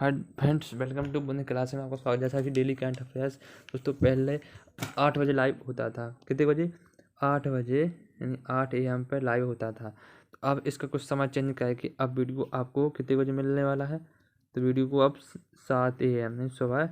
Hi friends, welcome to बुनिक class में आपका स्वागत। जैसा कि डेली करंट अफेयर्स दोस्तों पहले 8 बजे लाइव होता था। कितने बजे? 8 बजे यानी 8 AM पर लाइव होता था। तो अब इसका कुछ समय चेंज करके अब वीडियो आपको कितने बजे मिलने वाला है? तो वीडियो को अब 7 AM यानी सुबह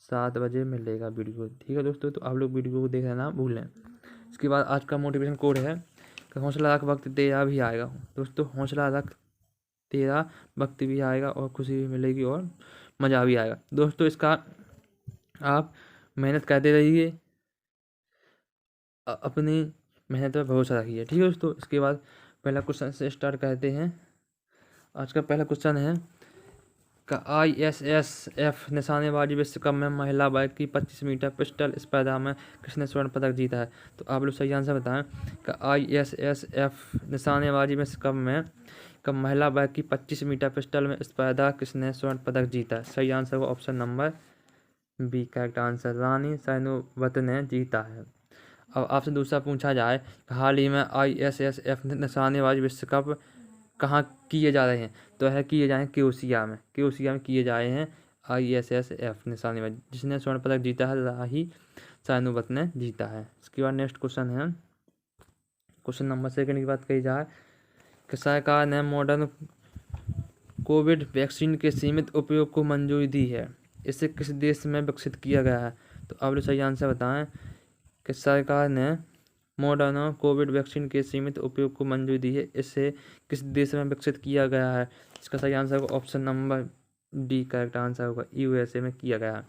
7 बजे मिलेगा वीडियो। ठीक है दोस्तों, तो आप लोग वीडियो को देखना ना भूलें। इसके बाद आज का मोटिवेशन कोड है कि हौसला रख, वक्त तेरा भी आएगा। दोस्तों हौसला रख, तेरा वक्त भी आएगा और खुशी भी मिलेगी और मज़ा भी आएगा। दोस्तों इसका आप मेहनत करते रहिए, अपनी मेहनत पर भरोसा रखिए। ठीक है दोस्तों, इसके बाद पहला क्वेश्चन से स्टार्ट करते हैं। आज का पहला क्वेश्चन है का ISSF निशानेबाजी विश्व कप में महिला वर्ग की 25 मीटर पिस्टल स्पर्धा में किसने स्वर्ण पदक जीता है? तो आप लोग सही आंसर बताएं का ISSF निशानेबाजी विश्व कप में महिला वर्ग की 25 मीटर पिस्टल में स्पर्धा किसने स्वर्ण पदक जीता है? सही आंसर को option number B correct answer, रानी सैनोवत ने जीता है। अब आपसे दूसरा पूछा जाए, हाल ही में ISSF निशानेबाजी विश्व कप कहाँ किए जा रहे हैं? तो है किए जाए क्रोएशिया में किए जा रहे हैं ISSF निशानेबाजी, जिसने स्वर्ण पदक जीता है राही सैनोवत ने जीता है। इसके बाद नेक्स्ट क्वेश्चन है, क्वेश्चन नंबर 2 की बात कही जाए कि सरकार ने मॉडर्न कोविड वैक्सीन के सीमित उपयोग को मंजूरी दी है। इसे किस देश में विकसित किया गया है? तो आप लोग सही आंसर बताएं कि सरकार ने मॉडर्ना कोविड वैक्सीन के सीमित उपयोग को मंजूरी दी है। इसे किस देश में विकसित किया गया है? इसका सही आंसर होगा option number D correct answer होगा, USA में किया गया है।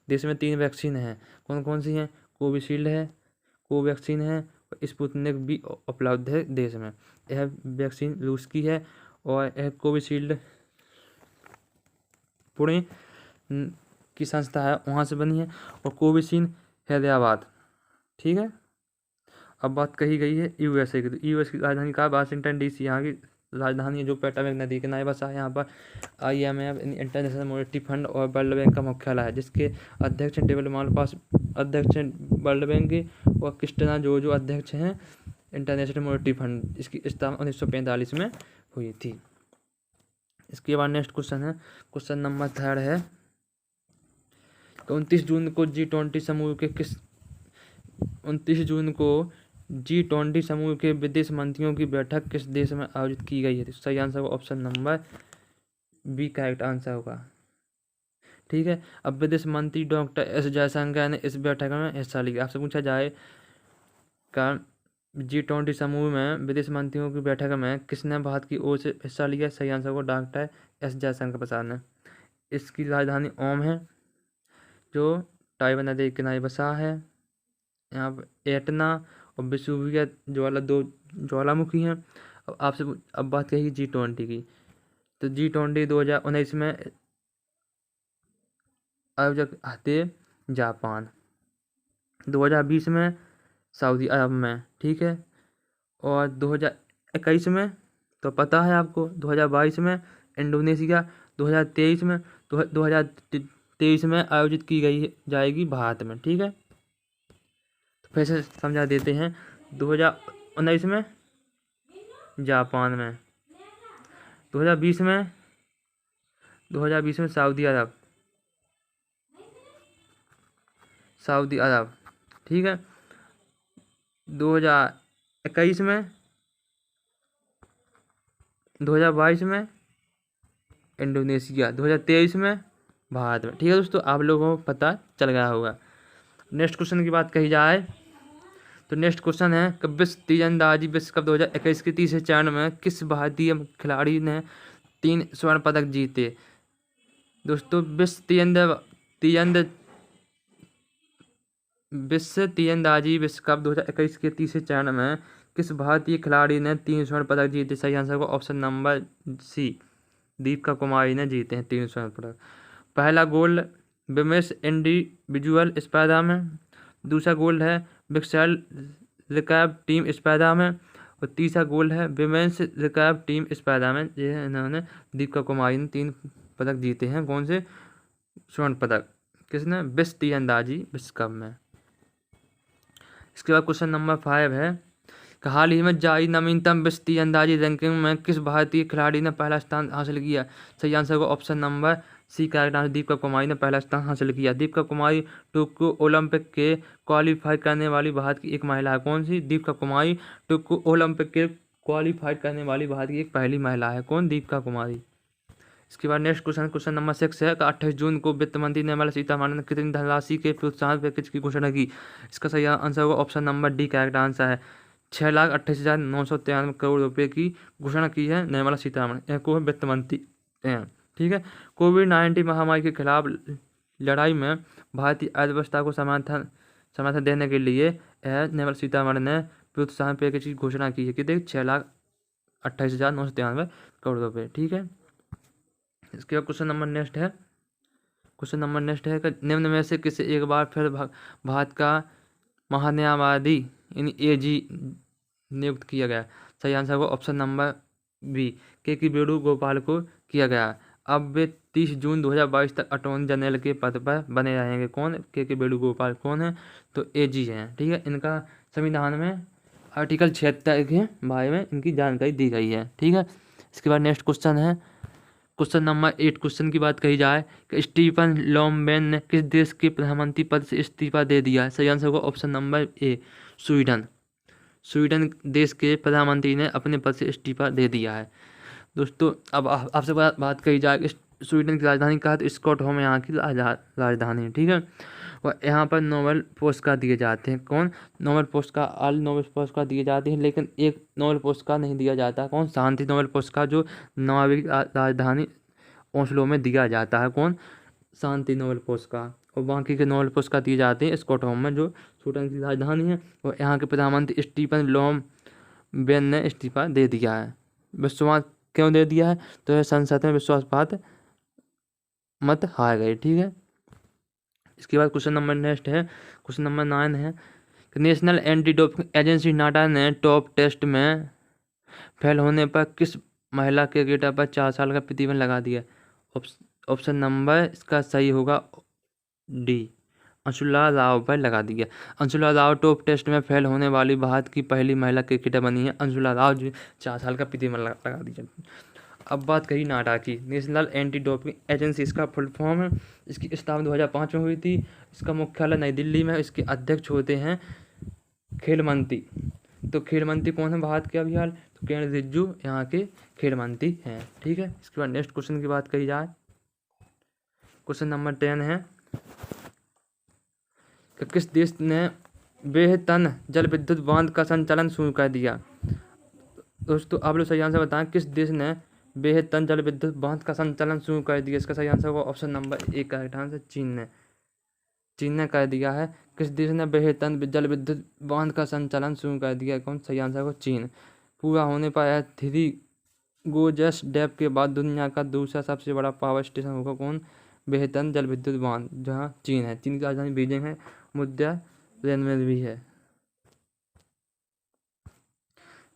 देश में 3 वैक्सीन हैं, कौन कौन सी हैं? कोविशील्ड है, कोवैक्सीन है और स्पुतनिक भी उपलब्ध है देश में। यह वैक्सीन रूस की है और यह कोविशील्ड पुणे की संस्था है, वहाँ से बनी है, और कोवैक्सीन हैदराबाद। ठीक है, अब बात कही गई है USA की। तो US की राजधानी कहाँ? वाशिंगटन DC यहाँ की राजधानी है, जो पोटोमैक नदी के किनारे बसा है। यहाँ पर IMF इंटरनेशनल मॉनेटरी फंड और वर्ल्ड बैंक का मुख्यालय है, जिसके अध्यक्ष डेविड मालपास अध्यक्ष हैं वर्ल्ड बैंक के, और क्रिस्टिना जो अध्यक्ष हैं इंटरनेशनल मॉनेटरी फंड। इसकी स्थापना 1945 में हुई थी। इसके बाद नेक्स्ट क्वेश्चन है, क्वेश्चन नंबर 3 है, 29 जून को G20 समूह के विदेश मंत्रियों की बैठक किस देश में आयोजित की गई है? तो सही आंसर होगा option number B correct answer होगा। ठीक है, अब विदेश मंत्री डॉक्टर S जयशंकर ने इस बैठक में हिस्सा लिया। आपसे पूछा जाए का G20 समूह में विदेश मंत्रियों की बैठक में किसने भारत की ओर से हिस्सा लिया? सही आंसर होगा डॉक्टर S जयशंकर प्रसाद ने। इसकी राजधानी ओम है, जो ताइवान नदी के किनारे बसा है। यहाँ पर एटना और वेसुवियस दो ज्वालामुखी हैं। अब आपसे अब बात कही G20 की। तो G20 2019 में आयोजक थे जापान, 2020 में सऊदी अरब में, ठीक है, और 2021 में तो पता है आपको, 2022 में इंडोनेशिया, 2023 में 2023 में आयोजित की गई जाएगी भारत में। ठीक है, तो फिर से समझा देते हैं। 2019 में जापान में, 2020 में सऊदी अरब, ठीक है, 2021 में 2022 में इंडोनेशिया, 2023 में भारत में। ठीक है दोस्तों, आप लोगों को पता चल गया होगा। नेक्स्ट क्वेश्चन की बात कही जाए तो नेक्स्ट क्वेश्चन है कि विश्व तीरंदाजी विश्व कप 2021 के तीसरे चरण में किस भारतीय खिलाड़ी ने 3 स्वर्ण पदक जीते? दोस्तों विश्व तीरंदाजी विश्व कप 2021 के तीसरे चरण में किस भारतीय खिलाड़ी ने 3 स्वर्ण पदक जीते? सही आंसर को option number C Deepika Kumari ने जीते हैं 3 स्वर्ण पदक। पहला गोल्ड विमेंस इंडिविजुअल स्पर्धा में, दूसरा गोल्ड है मिक्सड रिकर्व टीम स्पर्धा में, और तीसरा गोल्ड है विमेंस रिकर्व टीम स्पर्धा में। ये इन्होंने दीपिका कुमारी ने 3 पदक जीते हैं। कौन से स्वर्ण पदक? किसने? विश्व तीरंदाजी विश्व कप में। इसके बाद क्वेश्चन नंबर 5 है कि हाल ही में जारी नवीनतम विश्व तीरंदाजी रैंकिंग में किस भारतीय खिलाड़ी ने पहला स्थान हासिल किया? सही आंसर को ऑप्शन नंबर सी का डांस दीपिका कुमारी ने पहला स्थान हासिल किया। दीपिका कुमारी टोक्यो ओलंपिक के क्वालिफाई करने वाली भारत की एक महिला है। कौन सी? दीपिका कुमारी टोक्यो ओलंपिक के क्वालिफाई करने वाली भारत की एक पहली महिला है। कौन? दीपिका कुमारी। इसके बाद नेक्स्ट क्वेश्चन नंबर 6 है कि 28 जून को वित्त मंत्री निर्मला सीतारमण ने कितनी धनराशि के प्रोत्साहन पैकेज की घोषणा की? इसका सही आंसर होगा option number D correct answer है। 6,28,993 करोड़ रुपए की घोषणा की है निर्मला सीतारमण को वित्त मंत्री हैं। ठीक है। कोविड-19 महामारी के खिलाफ लड़ाई में भारतीय अर्थव्यवस्था को समर्थन देने के लिए निर्मला सीतारमण ने प्रोत्साहन पैकेज की घोषणा की है कि देख 6,28,993 करोड़ रुपए। ठीक है। इसके बाद क्वेश्चन नंबर नेक्स्ट है कि निम्न में से किसे एक बार फिर भारत का महान्यायवादी यानी AG नियुक्त किया गया? सही आंसर होगा ऑप्शन नंबर बी के वेणुगोपाल को किया गया। अब वे 30 जून 2022 तक अटॉर्नी जनरल के पद पर बने रहेंगे। कौन? के वेणुगोपाल कौन है? तो AG हैं। ठीक है। इनका संविधान में आर्टिकल 76 के बारे में इनकी जानकारी दी गई है। ठीक है। इसके बाद नेक्स्ट क्वेश्चन है क्वेश्चन नंबर 8। क्वेश्चन की बात कही जाए कि स्टीफन लोम्बेन ने किस देश के प्रधानमंत्री पद से इस्तीफा दे दिया? सही आंसर होगा ऑप्शन नंबर ए स्वीडन देश के प्रधानमंत्री ने अपने पद से इस्तीफा दे दिया है। दोस्तों अब आपसे बात कही जाए कि स्वीडन की राजधानी कहा तो स्टॉकहोम यहाँ की राजधानी। ठीक है। और यहाँ पर नोबेल पुरस्कार दिए जाते हैं। कौन? नोबेल पुरस्कार दिए जाते हैं, लेकिन एक नोबेल पुरस्कार नहीं दिया जाता। कौन? शांति नोबेल पुरस्कार, जो नॉर्वे की राजधानी ओस्लो में दिया जाता है। कौन? शांति नोबेल पुरस्कार। और बाकी के नोबेल पुरस्कार दिए जाते हैं स्टॉकहोम में, जो स्वीडन की राजधानी है। और यहाँ के प्रधानमंत्री स्टीफन लोम्बेन ने इस्तीफा दे दिया है। विश्वास क्यों दे दिया है? तो यह संसद में विश्वासपात मत हार गए। ठीक है। इसके बाद क्वेश्चन नंबर 9 है कि नेशनल एंटी डोपिंग एजेंसी नाडा ने टॉप टेस्ट में फेल होने पर किस महिला क्रिकेटर पर 4 साल का प्रतिबंध लगा दिया? ऑप्शन नंबर इसका सही होगा डी अंशुला राव पर लगा दिया। अंशुला राव टॉप टेस्ट में फेल होने वाली भारत की पहली महिला क्रिकेटर बनी है। अंशुला राव जो 4 साल का प्रतिबंध लगा दिया। अब बात कही नाडा की, नेशनल एंटी डोपिंग एजेंसी इसका फुल फॉर्म है। इसकी स्थापना 2005 में हुई थी। इसका मुख्यालय नई दिल्ली में। इसके अध्यक्ष होते हैं खेल मंत्री। तो खेल मंत्री कौन है भारत के? अभी हाल तो किरण रिजिजू यहाँ के खेल मंत्री हैं। ठीक है। इसके बाद नेक्स्ट क्वेश्चन की बात कही जाए, क्वेश्चन नंबर 10 है कि किस देश ने बेहतन जल विद्युत बांध का संचालन शुरू कर दिया? दोस्तों आप लोग सही आंसर बताएं, किस देश ने बेहतन जल विद्युत बांध का संचालन शुरू कर दिया? इसका सही आंसर होगा option number A correct answer चीन ने कर दिया है। किस देश ने बेहतन जल विद्युत बांध का संचालन शुरू कर दिया? कौन? सही आंसर होगा चीन। पूरा होने पर यह 3 गोजस डैम के बाद दुनिया का दूसरा सबसे बड़ा पावर स्टेशन होगा। कौन? बेहतन जल विद्युत बांध, जहाँ चीन है। चीन की राजधानी बीजिंग है। मुद्दा रेल में भी है।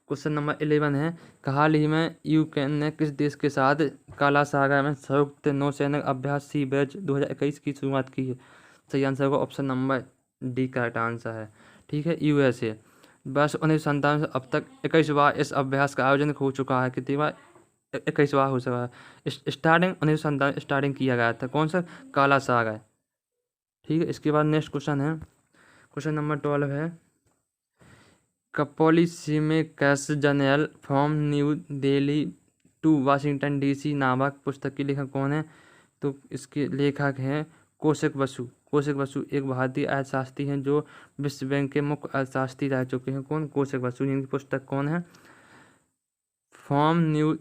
क्वेश्चन नंबर 11 है कि हाल ही में यूक्रेन ने किस देश के साथ काला सागर में संयुक्त नौसैनिक अभ्यास सी बैच 2021 की शुरुआत की है? सही आंसर होगा option number D correct answer है। ठीक है। USA। वर्ष 1997 से अब तक 21 बार इस अभ्यास का आयोजन हो चुका है। कितनी बार? 21 बार हो चुका है। स्टार्टिंग 1997 स्टार्टिंग किया गया था। कौन सा? काला सागर। ठीक है। इसके बाद नेक्स्ट क्वेश्चन है क्वेश्चन नंबर 12 है policymakers journal from new Delhi to Washington DC नामक पुस्तक के लेखक कौन है? तो इसके लेखक हैं कौशिक बसु एक भारतीय अर्थशास्त्री हैं जो विश्व बैंक के मुख्य अर्थशास्त्री रह चुके हैं। कौन? कौशिक बसु। इनकी पुस्तक कौन है? From new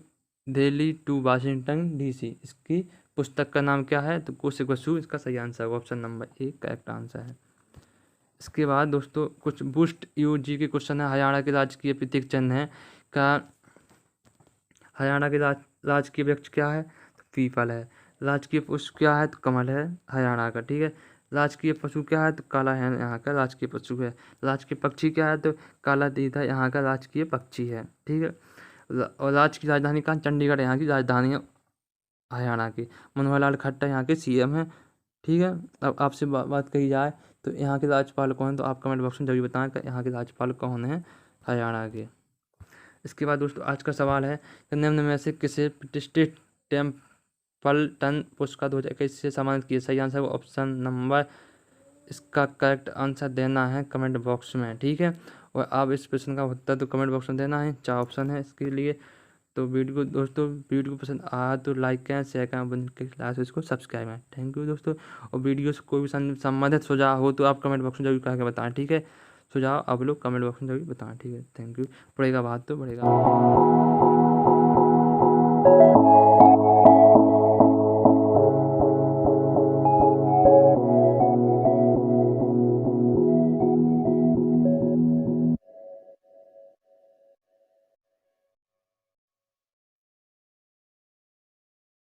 Delhi to Washington DC। इसकी पुस्तक का नाम क्या है? तो कौशिक बसु इसका सही आंसर है option number A correct answer है। इसके बाद दोस्तों कुछ बूस्ट UG के क्वेश्चन है। हरियाणा के राजकीय प्रतीक चिन्ह है का हरियाणा के राजकीय वृक्ष क्या है? तो पीपल है। राजकीय पुष्प क्या है? तो कमल है हरियाणा का। ठीक है। राजकीय पशु क्या है? तो काला है यहाँ का राजकीय पशु है। राजकीय पक्षी क्या है? तो काला तीतर यहाँ का राजकीय पक्षी है। ठीक है। और राज्य की राजधानी कहाँ? चंडीगढ़ यहाँ की राजधानी है हरियाणा की। मनोहर लाल खट्टर यहाँ के CM हैं। ठीक है। अब आपसे बात कही जाए तो यहाँ के राज्यपाल कौन है? तो आप कमेंट बॉक्स में जरूर बताएं कि यहाँ के राज्यपाल कौन है हरियाणा के। इसके बाद दोस्तों आज का सवाल है कि निम्न में से किसे प्रतिष्ठित पलटन पुरस्कार 2021 से सम्मानित किए। सही आंसर ऑप्शन नंबर, इसका करेक्ट आंसर देना है कमेंट बॉक्स में, ठीक है। और आप इस प्रश्न का उत्तर तो कमेंट बॉक्स में देना है, 4 ऑप्शन है इसके लिए। तो वीडियो को पसंद आया तो लाइक करें, शेयर करें, बंद के क्लास इसको सब्सक्राइब करें। थैंक यू दोस्तों। और वीडियो से कोई भी संबंधित सुझाव हो तो आप कमेंट बॉक्स में जरूर करके बताएं, ठीक है। सुझाव आप लोग कमेंट बॉक्स में जरूर बताएं, ठीक है। Thank you. पढ़ेगा बात तो बढ़ेगा।